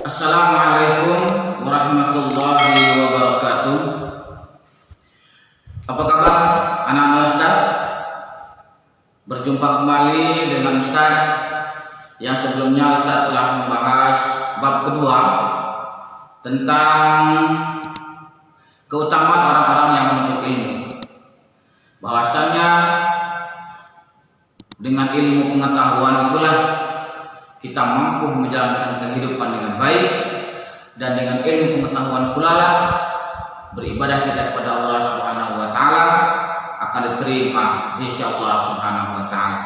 Assalamualaikum warahmatullahi wabarakatuh. Apa kabar anak-anak Ustaz? Berjumpa kembali dengan Ustaz yang sebelumnya Ustaz telah membahas bab kedua tentang keutamaan orang-orang yang menuntut ilmu. Bahwasanya dengan ilmu pengetahuan itulah kita mampu menjalankan kehidupan dengan baik, dan dengan ilmu pengetahuan pula lah beribadah kita kepada Allah Subhanahu wa taala akan diterima insya Allah Subhanahu wa taala.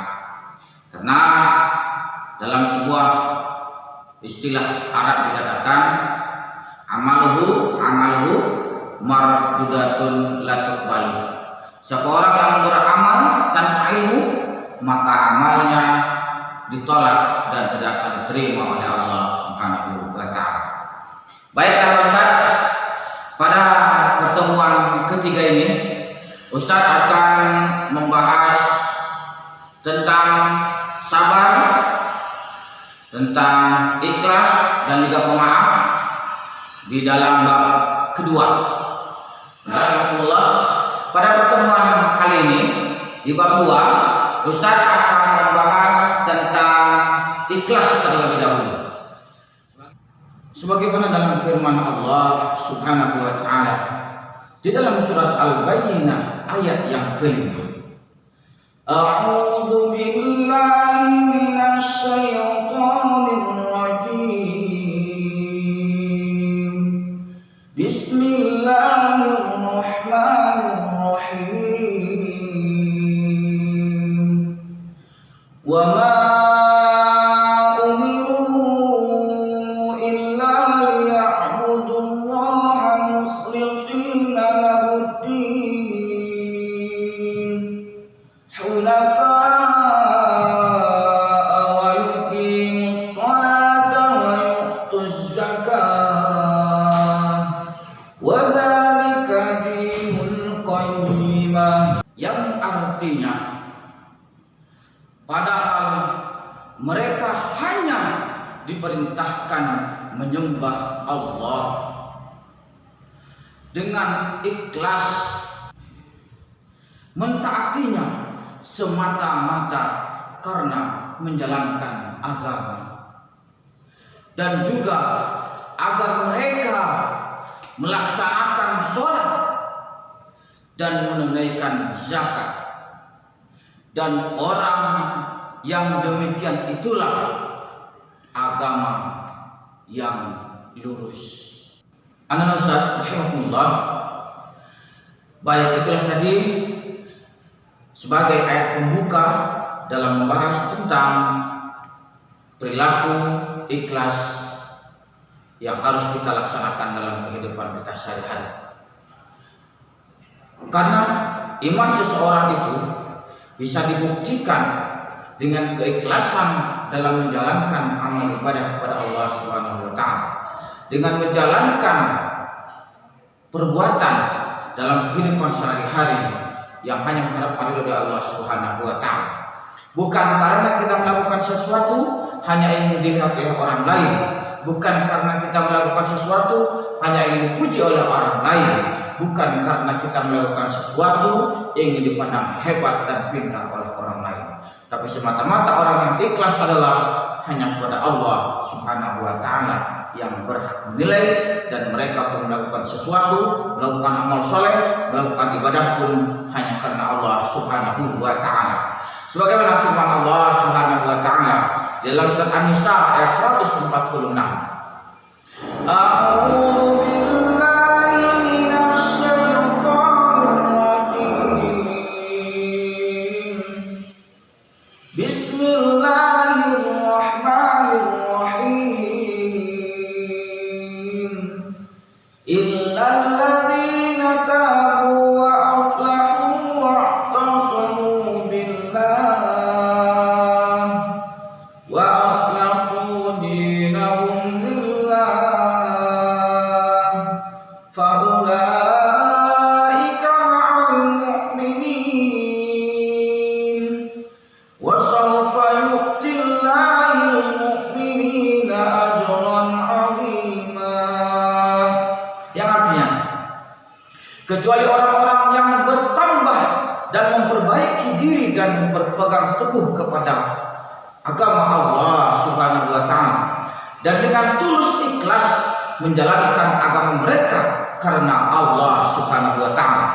Karena dalam sebuah istilah Arab dikatakan amaluhu mardudatun la tuqbalu. Siapa orang yang beramal tanpa ilmu, maka amalnya ditolak dan tidak akan diterima oleh Allah Subhanahu wa taala. Baiklah Ustaz, pada pertemuan ketiga ini Ustaz akan membahas tentang sabar, tentang ikhlas dan juga pemaaf di dalam bab kedua. Alhamdulillah, pada pertemuan kali ini di bab 2 Ustaz akan membahas tentang ikhlas terlebih dahulu. Sebagaimana dalam firman Allah Subhanahu wa taala di dalam surat Al-Bayyinah ayat yang kelima. A'udzu billahi minasy syaithanir rajim. Bismillahirrahmanirrahim. Wa ma yang artinya padahal mereka hanya diperintahkan menyembah Allah dengan ikhlas, mentaatinya semata-mata karena menjalankan agama, dan juga agar mereka melaksanakan sholat dan menunaikan zakat. Dan orang yang demikian itulah agama yang lurus. Anak Ustaz rahimahullah, baik, itulah tadi sebagai ayat pembuka dalam membahas tentang perilaku ikhlas yang harus kita laksanakan dalam kehidupan kita sehari-hari. Karena iman seseorang itu bisa dibuktikan dengan keikhlasan dalam menjalankan amal ibadah kepada Allah Subhanahu wa taala, dengan menjalankan perbuatan dalam kehidupan sehari-hari yang hanya mengharapkan ridha Allah Subhanahu wa taala. Bukan karena kita melakukan sesuatu hanya ingin dilihat oleh orang lain, bukan karena kita melakukan sesuatu hanya ingin dipuji oleh orang lain, bukan karena kita melakukan sesuatu ingin dipandang hebat dan pintar oleh orang lain, tapi semata-mata orang yang ikhlas adalah hanya kepada Allah Subhanahu wa taala yang berhak menilai, dan mereka pun melakukan sesuatu, melakukan amal soleh, melakukan ibadah pun hanya karena Allah Subhanahu wa taala. Sebagaimana firman Allah Subhanahu wa taala dalam surat An-Nisa ayat 146. kecuali orang-orang yang bertambah dan memperbaiki diri dan berpegang teguh kepada agama Allah Subhanahu wa taala dan dengan tulus ikhlas menjalankan agama mereka karena Allah Subhanahu wa taala,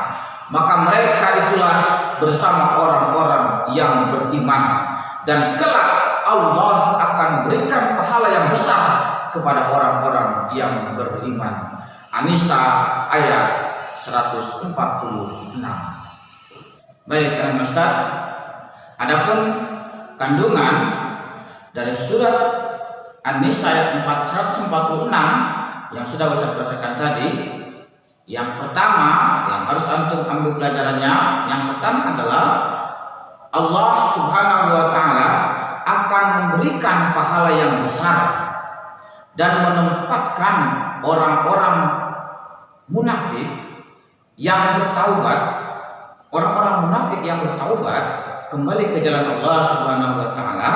maka mereka itulah bersama orang-orang yang beriman dan kelak Allah akan berikan pahala yang besar kepada orang-orang yang beriman. An-Nisa ayat 146. Baik, teman Ustaz. Adapun kandungan dari surat An-Nisa ayat 146 yang sudah Ustaz bacakan tadi, yang pertama yang harus antum ambil pelajarannya, yang pertama adalah Allah Subhanahu wa taala akan memberikan pahala yang besar dan menempatkan orang-orang munafik yang bertaubat, orang-orang munafik yang bertaubat kembali ke jalan Allah Subhanahu wa taala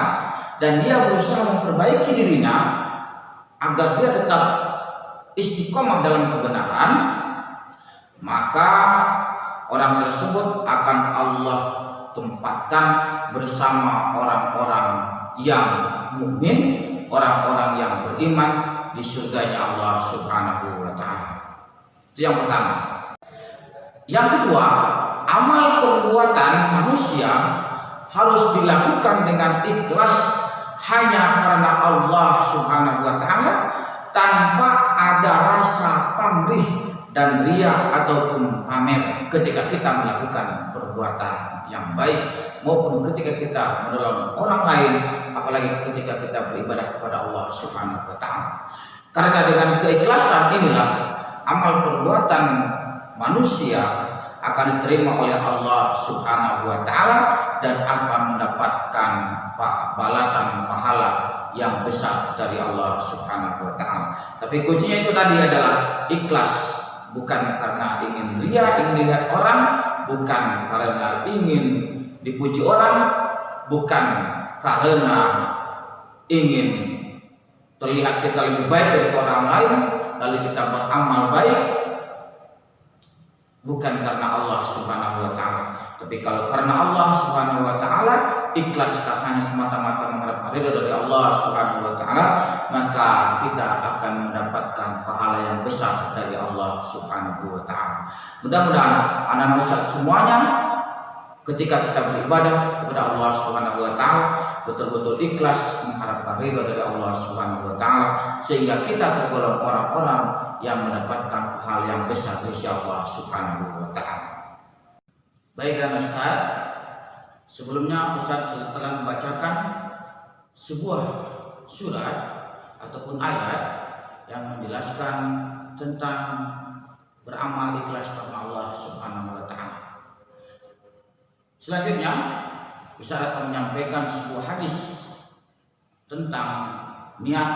dan dia berusaha memperbaiki dirinya agar dia tetap istiqomah dalam kebenaran, maka orang tersebut akan Allah tempatkan bersama orang-orang yang mukmin, orang-orang yang beriman di surganya Allah Subhanahu wa taala. Itu yang pertama. Yang kedua, amal perbuatan manusia harus dilakukan dengan ikhlas hanya karena Allah Subhanahu wa taala, tanpa ada rasa pamrih dan riya ataupun pamer ketika kita melakukan perbuatan yang baik maupun ketika kita menolong orang lain, apalagi ketika kita beribadah kepada Allah Subhanahu wa taala. Karena dengan keikhlasan inilah amal perbuatan manusia akan diterima oleh Allah Subhanahu wa taala dan akan mendapatkan balasan pahala yang besar dari Allah Subhanahu wa taala. Tapi kuncinya itu tadi adalah ikhlas, bukan karena ingin riya, ingin dilihat orang, bukan karena ingin dipuji orang, bukan karena ingin terlihat kita lebih baik dari orang lain lalu kita beramal baik, bukan karena Allah Subhanahu wa taala. Tapi kalau karena Allah Subhanahu wa taala, ikhlas hanya semata-mata mengharap ridha dari Allah Subhanahu wa taala, maka kita akan mendapatkan pahala yang besar dari Allah Subhanahu wa taala. Mudah-mudahan anak-anak Ustaz semuanya ketika kita beribadah kepada Allah Subhanahu wa taala betul-betul ikhlas mengharapkan ridha dari Allah Subhanahu wa taala, sehingga kita tergolong orang-orang yang mendapatkan pahala yang besar dari Allah Subhanahu wa taala. Baik, dan Ustaz, sebelumnya Ustaz telah membacakan sebuah surat ataupun ayat yang menjelaskan tentang beramal ikhlas karena Allah Subhanahu wa taala. Selanjutnya Ustaz akan menyampaikan sebuah hadis tentang niat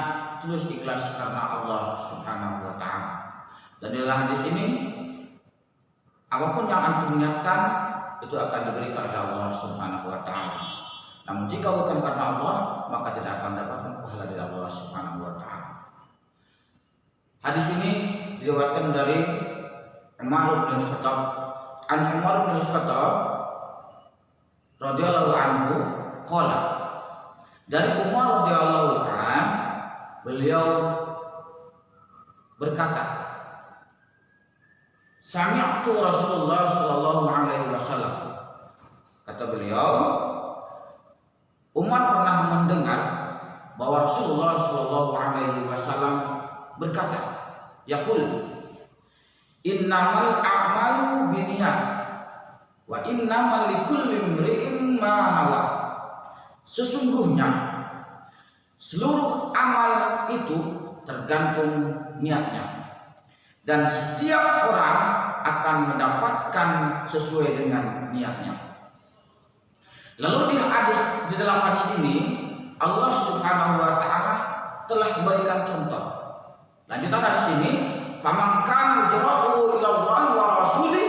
tulus ikhlas karena Allah Subhanahu wa taala. Dan di dalam hadis ini, apapun yang antum niatkan itu akan diberikan oleh Allah Subhanahu wa taala. Namun jika bukan karena Allah, maka tidak akan mendapatkan pahala dari Allah Subhanahu wa taala. Hadis ini diriwayatkan dari Umar bin Khattab. An Umar bin Khattab radhiyallahu anhu qala, dari Umar radhiyallahu anhu, beliau berkata, sami'tu Rasulullah sallallahu alaihi wasallam. Kata beliau, Umar pernah mendengar bahwa Rasulullah sallallahu alaihi wasallam berkata, yaqul, innamal a'malu binniyat wa innamal likulli imri'in ma nawa. Sesungguhnya seluruh amal itu tergantung niatnya, dan setiap orang akan mendapatkan sesuai dengan niatnya. Lalu di dalam hadis ini Allah Subhanahu wa taala telah memberikan contoh. Lanjutan hadis ini, faman kana hijratuhu ila Allah wa rasulih,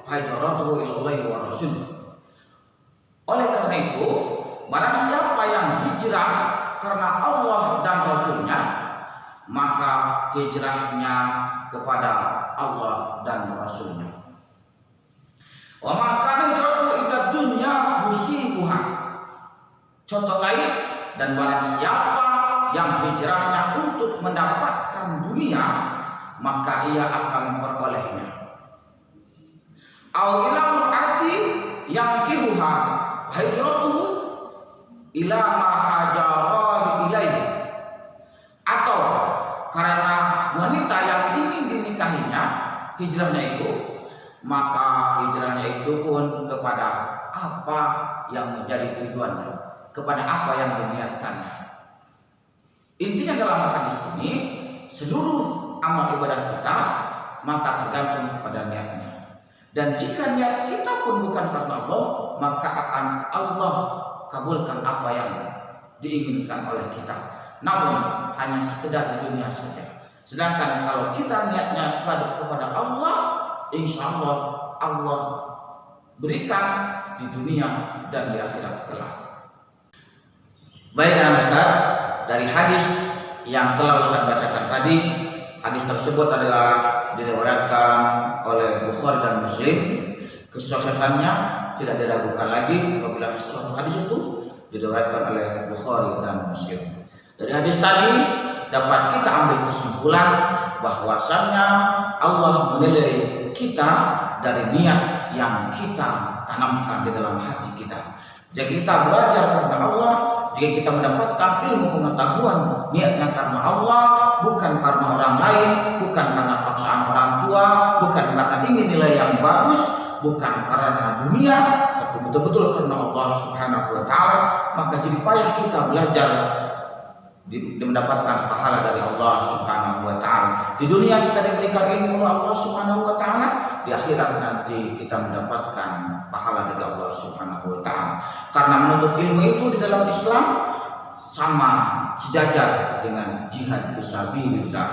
hijratuhu ila Allah wa rasulih. Oleh karena itu, barang siapa yang hijrah karena Allah dan Rasulnya, maka hijrahnya kepada Allah dan Rasulnya. Wa man kana hijratuhu ila dunya yusibuha. Contoh lain, dan barang siapa yang hijrahnya untuk mendapatkan dunia, maka ia akan memperolehnya. Au ila mar'ati yankihuha fa hijratuhu ila ma hajara ilaihi. Atau karena wanita yang ingin dinikahinya, hijrahnya itu, maka hijrahnya itu pun kepada apa yang menjadi tujuannya, kepada apa yang diniatkannya. Intinya dalam hadis ini, seluruh amal ibadah kita maka tergantung kepada niatnya. Dan jika niat kita pun bukan karena Allah, maka akan Allah kabulkan apa yang diinginkan oleh kita. Namun hanya sekedar di dunia saja. Sedangkan kalau kita niatnya kepada Allah, insya Allah Allah berikan di dunia dan di akhirat kelak. Baik Ustaz, dari hadis yang telah Ustaz bacakan tadi, hadis tersebut adalah diriwayatkan oleh Bukhari dan Muslim. Kesahihannya tidak diragukan lagi apabila suatu hadis itu diriwayatkan oleh Bukhari dan Muslim. Dari hadis tadi dapat kita ambil kesimpulan bahwasannya Allah menilai kita dari niat yang kita tanamkan di dalam hati kita. Jika kita belajar karena Allah, jika kita mendapatkan ilmu pengetahuan niatnya karena Allah, bukan karena orang lain, bukan karena paksaan orang tua, bukan karena ingin nilai yang bagus, bukan karena dunia, tapi betul-betul karena Allah Subhanahu wa taala, maka jadi payah kita belajar mendapatkan pahala dari Allah Subhanahu wa taala. Di dunia kita diberikan ilmu oleh Allah Subhanahu wa taala, di akhirat nanti kita mendapatkan pahala dari Allah Subhanahu wa taala. Karena menuntut ilmu itu di dalam Islam sama sejajar dengan jihad fisabilillah.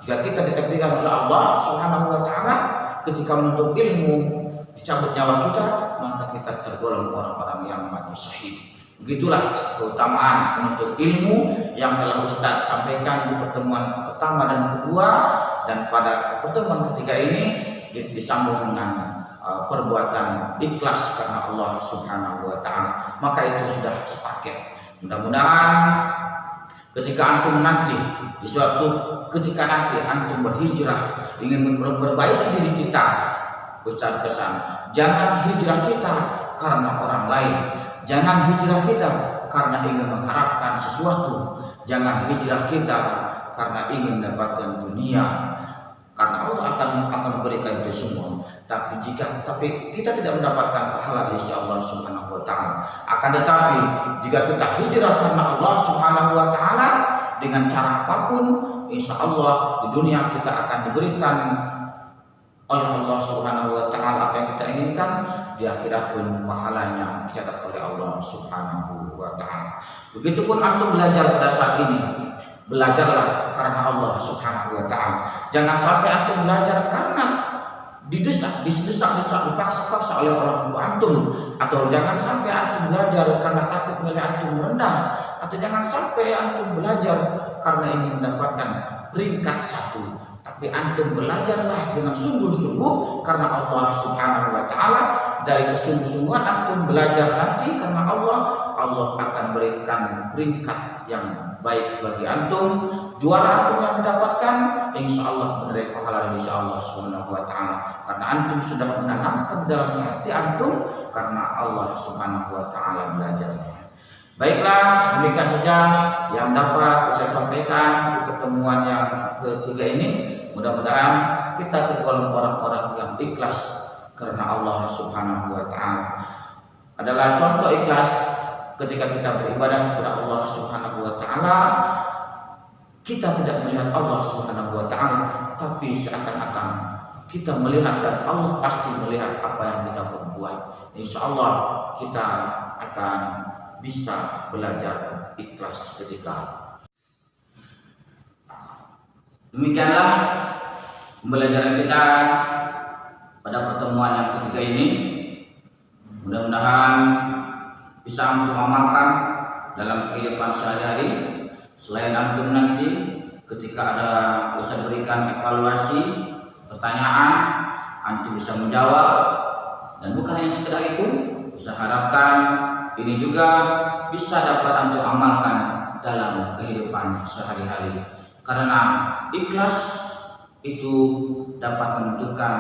Jika kita ditakdirkan oleh Allah Subhanahu wa taala ketika menuntut ilmu dicabut nyawa kita, maka kita tergolong orang-orang yang mati syahid. Begitulah keutamaan menuntut ilmu yang telah Ustaz sampaikan di pertemuan pertama dan kedua, dan pada pertemuan ketiga ini disambung dengan perbuatan ikhlas karena Allah Subhanahu wa taala. Maka itu sudah sepaket. Mudah-mudahan ketika antum nanti di suatu ketika nanti antum berhijrah ingin memperbaiki diri kita, Ustaz pesan, jangan hijrah kita karena orang lain. Jangan hijrah kita karena ingin mengharapkan sesuatu. Jangan hijrah kita karena ingin mendapatkan dunia. Karena Allah akan memberikan itu semua. Tapi kita tidak mendapatkan pahala dari Allah Subhanahu wa taala. Akan tetapi jika kita hijrah karena Allah Subhanahu wa taala dengan cara apapun, insya Allah di dunia kita akan diberikan oleh Allah Subhanahu wa taala apa yang kita inginkan, di akhirat pun pahalanya dicatat oleh Allah Subhanahu wa taala. Begitupun antum belajar pada saat ini, belajarlah karena Allah Subhanahu wa taala. Jangan sampai antum belajar karena didesak, dipaksa-paksa oleh orang tua antum, atau jangan sampai antum belajar karena takut nilai antum rendah, atau jangan sampai antum belajar karena ingin mendapatkan peringkat 1. Tapi antum belajarlah dengan sungguh-sungguh karena Allah Subhanahu wa taala. Dari kesungguh-sungguhan antum belajar nanti karena Allah akan berikan peringkat yang baik bagi antum. Juara antum yang mendapatkan insya Allah menerima pahala dari Allah Subhanahu wa taala, karena antum sudah menanamkan dalam hati antum karena Allah Subhanahu wa taala belajarnya. Baiklah, demikian saja yang dapat saya sampaikan di pertemuan yang ketiga ini. Mudah-mudahan kita tergolong orang-orang yang ikhlas karena Allah Subhanahu wa taala. Adalah contoh ikhlas ketika kita beribadah kepada Allah Subhanahu wa taala. Kita tidak melihat Allah Subhanahu wa taala, tapi seakan-akan kita melihat, dan Allah pasti melihat apa yang kita perbuat. Insya Allah kita akan bisa belajar ikhlas ketika. Demikianlah pembelajaran kita pada pertemuan yang ketiga ini. Mudah-mudahan bisa antum amalkan dalam kehidupan sehari-hari. Selain antum nanti ketika ada bisa berikan evaluasi pertanyaan, antum bisa menjawab Dan bukan hanya sekedar itu, saya harapkan ini juga bisa dapat Antum amalkan dalam kehidupan sehari-hari. Karena ikhlas itu dapat menentukan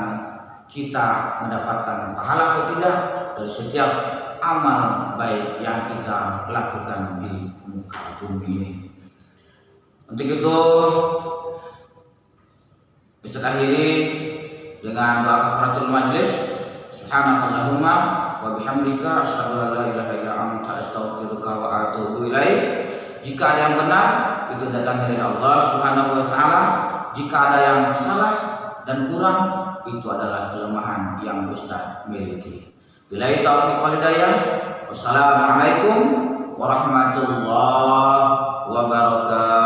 kita mendapatkan pahala atau tidak dari setiap amal baik yang kita lakukan di muka bumi ini. Untuk itu, kita akhiri dengan doa kafaratul majlis. Subhanakallahumma wa bihamdika asyhadu an la ilaha illa anta astaghfiruka wa atubu ilaik. Jika ada yang benar, itu datang dari Allah Subhanahu wa taala. Jika ada yang salah dan kurang, itu adalah kelemahan yang Ustaz miliki. Billahi taufiq wal hidayah. Wassalamualaikum warahmatullahi wabarakatuh.